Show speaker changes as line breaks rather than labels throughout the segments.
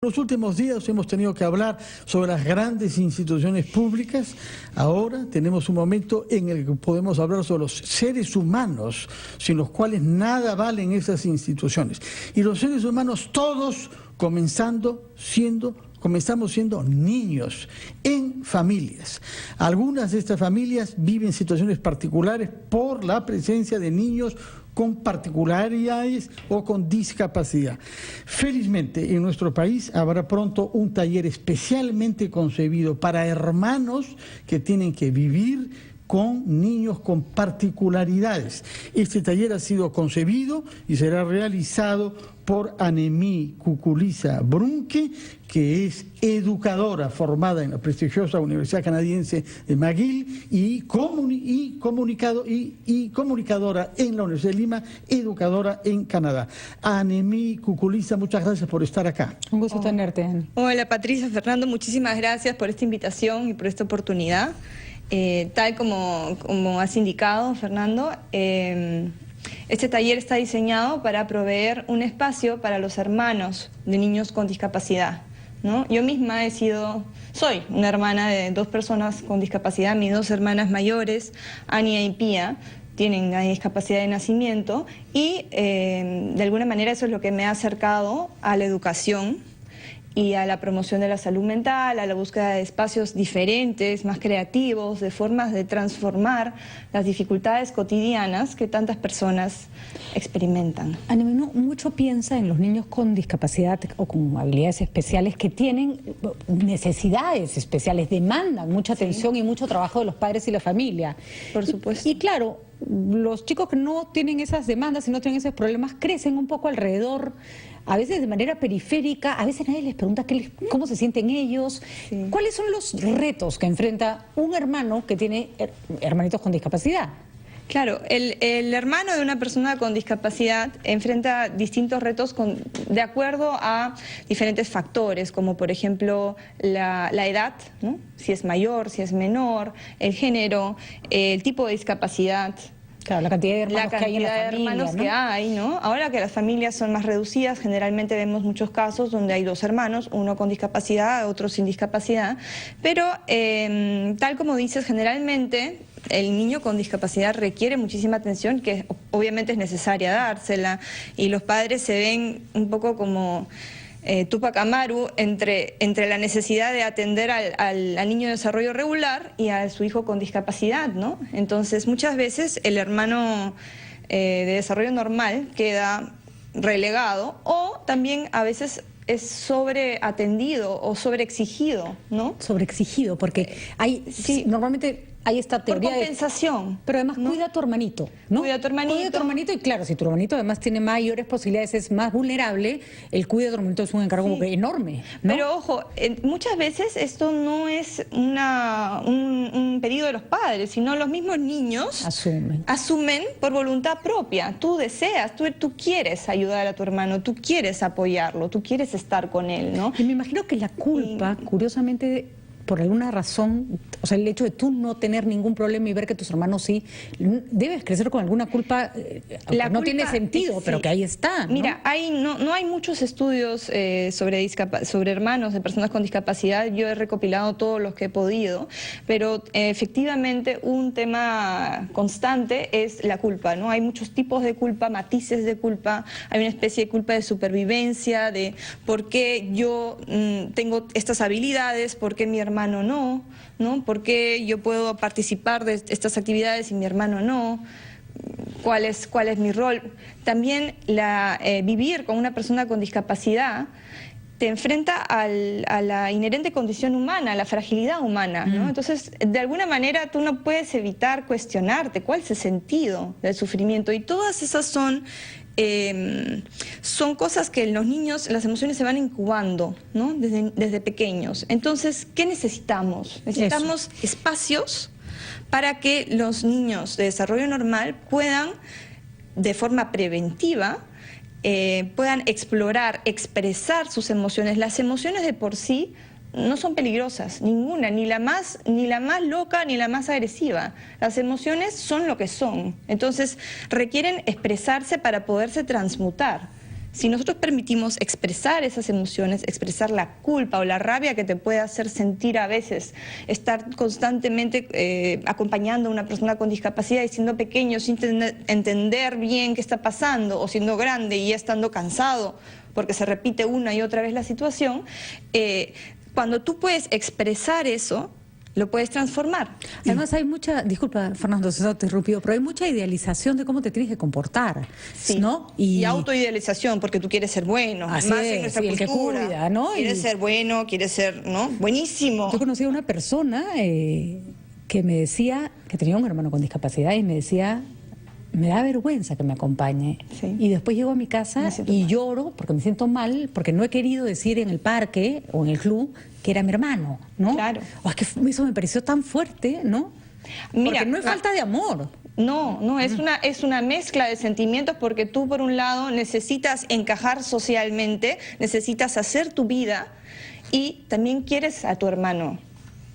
En los últimos días hemos tenido que hablar sobre las grandes instituciones públicas. Ahora tenemos un momento en el que podemos hablar sobre los seres humanos, sin los cuales nada valen esas instituciones. Y los seres humanos todos comenzamos siendo niños en familias. Algunas de estas familias viven situaciones particulares por la presencia de niños con particularidades o con discapacidad. Felizmente en nuestro país habrá pronto un taller especialmente concebido para hermanos que tienen que vivir con niños con particularidades. Este taller ha sido concebido y será realizado por Annemie Kukulisa-Brunke, que es educadora formada en la prestigiosa Universidad Canadiense de McGill y comunicadora en la Universidad de Lima, educadora en Canadá. Annemie Kukulisa, muchas gracias por estar acá.
Un gusto tenerte, Annie.
Hola Patricia, Fernando, muchísimas gracias por esta invitación y por esta oportunidad. Tal como has indicado, Fernando, este taller está diseñado para proveer un espacio para los hermanos de niños con discapacidad, ¿no? Yo misma soy una hermana de dos personas con discapacidad. Mis dos hermanas mayores, Ania y Pía, tienen una discapacidad de nacimiento y de alguna manera eso es lo que me ha acercado a la educación y a la promoción de la salud mental, a la búsqueda de espacios diferentes, más creativos, de formas de transformar las dificultades cotidianas que tantas personas experimentan.
Annemie, uno mucho piensa en los niños con discapacidad o con habilidades especiales que tienen necesidades especiales, demandan mucha atención y mucho trabajo de los padres y la familia.
Por supuesto.
Y claro, los chicos que no tienen esas demandas y no tienen esos problemas crecen un poco alrededor, a veces de manera periférica, a veces nadie les pregunta cómo se sienten ellos. Sí. ¿Cuáles son los retos que enfrenta un hermano que tiene hermanitos con discapacidad?
Claro, el hermano de una persona con discapacidad enfrenta distintos retos de acuerdo a diferentes factores, como por ejemplo la edad, ¿no? Si es mayor, si es menor, el género, el tipo de discapacidad.
Claro, la cantidad de hermanos que hay en la familia,
que hay, ¿no? Ahora que las familias son más reducidas, generalmente vemos muchos casos donde hay dos hermanos, uno con discapacidad, otro sin discapacidad, pero tal como dices, generalmente el niño con discapacidad requiere muchísima atención, que obviamente es necesaria dársela, y los padres se ven un poco como Tupac Amaru entre la necesidad de atender al niño de desarrollo regular y a su hijo con discapacidad, ¿no? Entonces muchas veces el hermano de desarrollo normal queda relegado, o también a veces es sobreatendido o sobreexigido, ¿no?
Sobreexigido, porque hay normalmente hay esta teoría
por compensación.
Pero además, ¿no? Cuida a tu hermanito, ¿no?
Cuida a tu hermanito.
Cuida a tu hermanito, y claro, si tu hermanito además tiene mayores posibilidades, es más vulnerable, el cuidado de tu hermanito es un encargo enorme, ¿no?
Pero ojo, muchas veces esto no es un pedido de los padres, sino los mismos niños asumen por voluntad propia. Tú deseas, tú quieres ayudar a tu hermano, tú quieres apoyarlo, tú quieres estar con él, ¿no?
Y me imagino que la culpa, curiosamente, por alguna razón, o sea, el hecho de tú no tener ningún problema y ver que tus hermanos sí, debes crecer con alguna culpa, no tiene sentido, pero que ahí está, ¿no?
Mira, no hay muchos estudios sobre hermanos de personas con discapacidad. Yo he recopilado todos los que he podido, pero efectivamente un tema constante es la culpa, ¿no? Hay muchos tipos de culpa, matices de culpa. Hay una especie de culpa de supervivencia, de por qué yo tengo estas habilidades, por qué mi hermano no, ¿por qué yo puedo participar de estas actividades y mi hermano no? ¿Cuál es mi rol? También vivir con una persona con discapacidad te enfrenta a la inherente condición humana, a la fragilidad humana, ¿no? Entonces, de alguna manera tú no puedes evitar cuestionarte cuál es el sentido del sufrimiento, y todas esas son cosas que en los niños, las emociones se van incubando, ¿no? Desde pequeños. Entonces, ¿qué necesitamos? Necesitamos espacios para que los niños de desarrollo normal puedan, de forma preventiva, puedan explorar, expresar sus emociones. Las emociones de por sí no son peligrosas, ninguna, ni la más loca ni la más agresiva. Las emociones son lo que son, entonces requieren expresarse para poderse transmutar. Si nosotros permitimos expresar esas emociones, expresar la culpa o la rabia que te puede hacer sentir a veces, estar constantemente acompañando a una persona con discapacidad y siendo pequeño sin entender bien qué está pasando, o siendo grande y ya estando cansado porque se repite una y otra vez la situación, cuando tú puedes expresar eso, lo puedes transformar.
Además hay mucha, disculpa Fernando, se ha interrumpido, pero hay mucha idealización de cómo te tienes que comportar,
sí,
¿no?
Y autoidealización, porque tú quieres ser bueno,
así
más
es,
en nuestra
y el
cultura.
que cuida, ¿no?
Quieres ser bueno, quieres ser, ¿no? Buenísimo.
Yo conocí a una persona que me decía, que tenía un hermano con discapacidad y me decía, me da vergüenza que me acompañe.
Sí.
Y después llego a mi casa y lloro porque me siento mal, porque no he querido decir en el parque o en el club que era mi hermano, ¿no?
Claro.
O es que eso me pareció tan fuerte, ¿no?
Mira,
porque no es falta de amor.
No, es una mezcla de sentimientos, porque tú por un lado necesitas encajar socialmente, necesitas hacer tu vida y también quieres a tu hermano.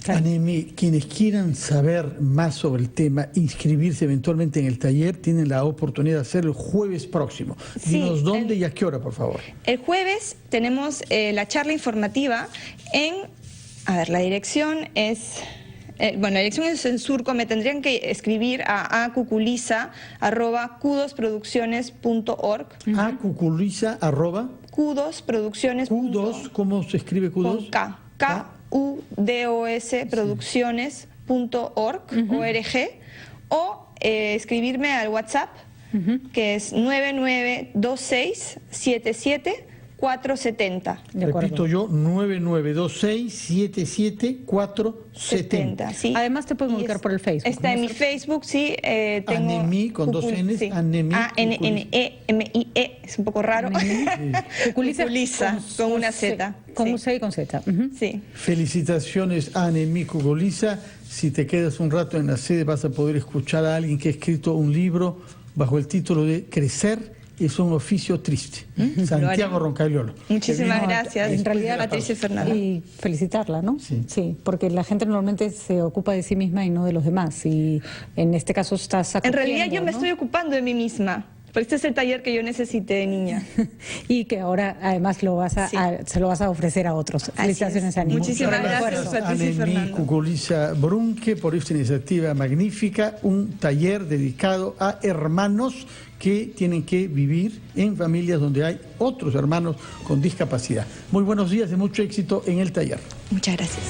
Anemi, quienes quieran saber más sobre el tema, inscribirse eventualmente en el taller, tienen la oportunidad de hacerlo el jueves próximo.
Sí,
Dinos dónde y a qué hora, por favor.
El jueves tenemos la charla informativa la dirección es... la dirección es en Surco. Me tendrían que escribir a acuculiza@kudosproducciones.org.
Acuculiza
Kudosproducciones.org.
Q2, ¿cómo se escribe Q2?
Con K. KUDOS producciones.org, o escribirme al WhatsApp, que es 992677
Repito yo, 992677
sí.
Además te pueden ubicar por el Facebook.
Está en mi Facebook, sí. Tengo
Anemi con dos N's,
sí.
Anemi.
A-N-N-E-M-I-E, es un poco raro. Cuculiza, con una Z.
Con
sí.
C y con Z.
Sí.
Felicitaciones a Anemi Cuculiza. Si te quedas un rato en la sede vas a poder escuchar a alguien que ha escrito un libro bajo el título de Crecer es un oficio triste. Santiago Roncagliolo.
Muchísimas gracias.
En realidad,
Patricia y Fernanda.
Y felicitarla, ¿no?
Sí.
Porque la gente normalmente se ocupa de sí misma y no de los demás. Y en este caso estás acogiendo,
En realidad yo me
¿no?
estoy ocupando de mí misma. Porque este es el taller que yo necesité de niña.
Y que ahora además se lo vas a ofrecer a otros. Felicitaciones, Anemi.
Muchísimas gracias, Patricia y
Anemi
Fernando.
Cuculiza Brunque, por esta iniciativa magnífica, un taller dedicado a hermanos que tienen que vivir en familias donde hay otros hermanos con discapacidad. Muy buenos días y mucho éxito en el taller.
Muchas gracias.